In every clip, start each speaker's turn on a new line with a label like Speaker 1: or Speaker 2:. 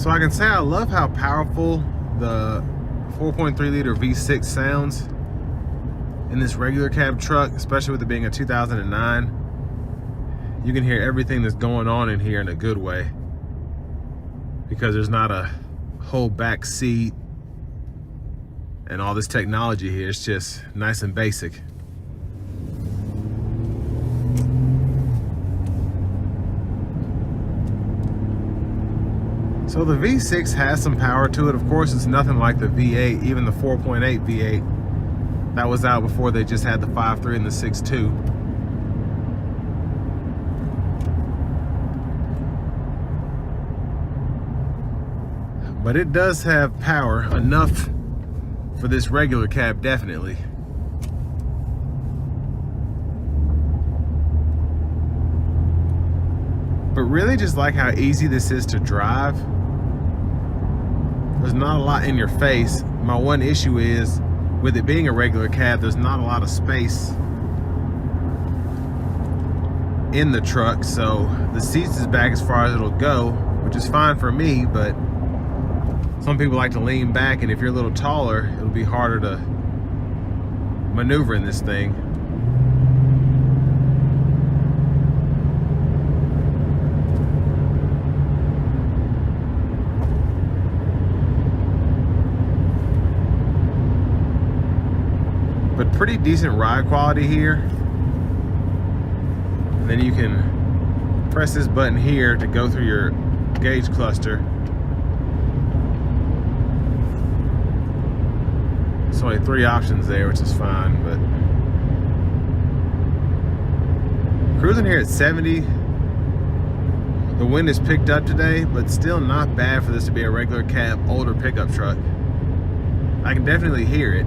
Speaker 1: So I can say I love how powerful the 4.3 liter V6 sounds in this regular cab truck, especially with it being a 2009. You can hear everything that's going on in here in a good way because there's not a whole back seat and all this technology here. It's just nice and basic. So the V6 has some power to it. Of course, it's nothing like the V8, even the 4.8 V8 that was out before they just had the 5.3 and the 6.2. But it does have power enough for this regular cab, definitely. But really just like how easy this is to drive. There's not a lot in your face. My one issue is, with it being a regular cab, there's not a lot of space in the truck, so the seats is back as far as it'll go, which is fine for me, but some people like to lean back, and if you're a little taller, it'll be harder to maneuver in this thing. But pretty decent ride quality here. And then you can press this button here to go through your gauge cluster. There's only 3 options there, which is fine, but cruising here at 70. The wind is picked up today, but still not bad for this to be a regular cab, older pickup truck. I can definitely hear it.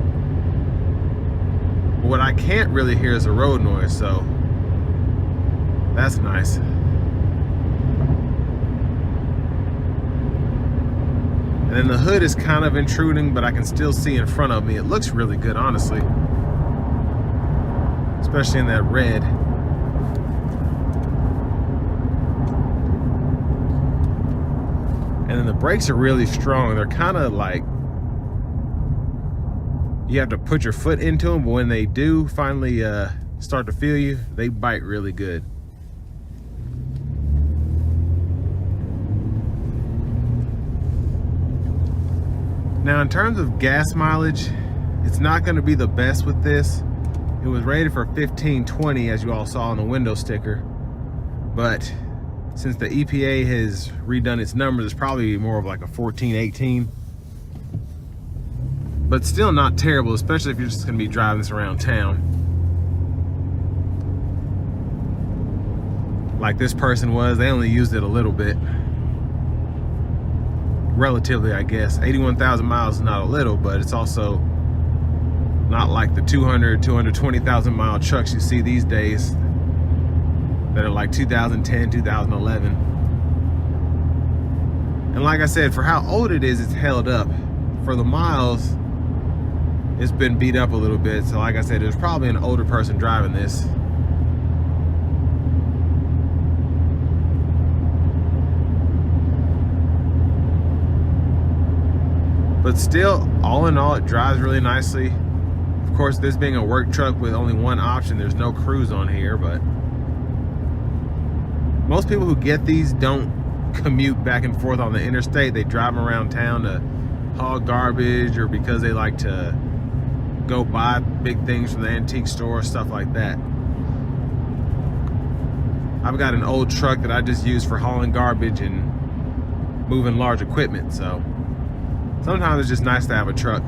Speaker 1: But what I can't really hear is the road noise, so that's nice. And then the hood is kind of intruding, but I can still see in front of me. It looks really good, honestly. Especially in that red. And then the brakes are really strong. They're kind of like, you have to put your foot into them, but when they do finally start to feel you, they bite really good. Now in terms of gas mileage, it's not going to be the best with this. It was rated for 1520, as you all saw on the window sticker, but since the EPA has redone its numbers, it's probably more of like a 1418. But still not terrible, especially if you're just going to be driving this around town. Like this person was, they only used it a little bit. Relatively, I guess. 81,000 miles is not a little, but it's also not like the 220,000 mile trucks you see these days that are like 2010, 2011. And like I said, for how old it is, it's held up. For the miles, it's been beat up a little bit. So like I said, there's probably an older person driving this. But still, all in all, it drives really nicely. Of course, this being a work truck with only one option, there's no cruise on here, but most people who get these don't commute back and forth on the interstate. They drive them around town to haul garbage or because they like to go buy big things from the antique store, stuff like that. I've got an old truck that I just use for hauling garbage and moving large equipment, so sometimes it's just nice to have a truck.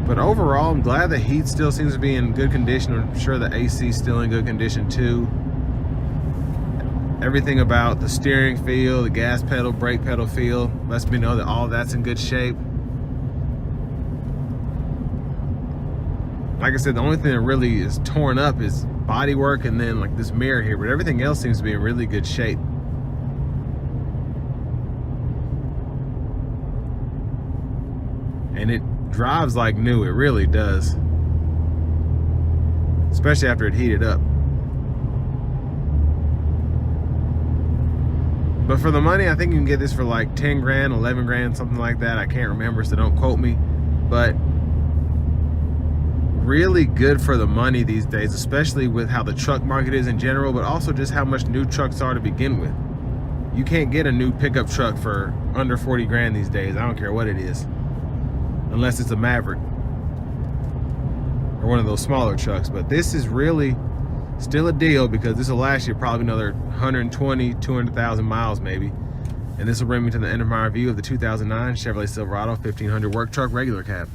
Speaker 1: But overall, I'm glad the heat still seems to be in good condition. I'm sure the AC is still in good condition too. Everything about the steering feel, the gas pedal, brake pedal feel lets me know that all that's in good shape. Like I said, the only thing that really is torn up is bodywork and then like this mirror here, but everything else seems to be in really good shape. And it drives like new, it really does. Especially after it heated up. But for the money, I think you can get this for like 10 grand, 11 grand, something like that. I can't remember, so don't quote me. But really good for the money these days, especially with how the truck market is in general, but also just how much new trucks are to begin with. You can't get a new pickup truck for under 40 grand these days. I don't care what it is, unless it's a Maverick or one of those smaller trucks. But this is really still a deal, because this will last you probably another 120, 200,000 miles maybe. And this will bring me to the end of my review of the 2009 Chevrolet Silverado 1500 work truck regular cab.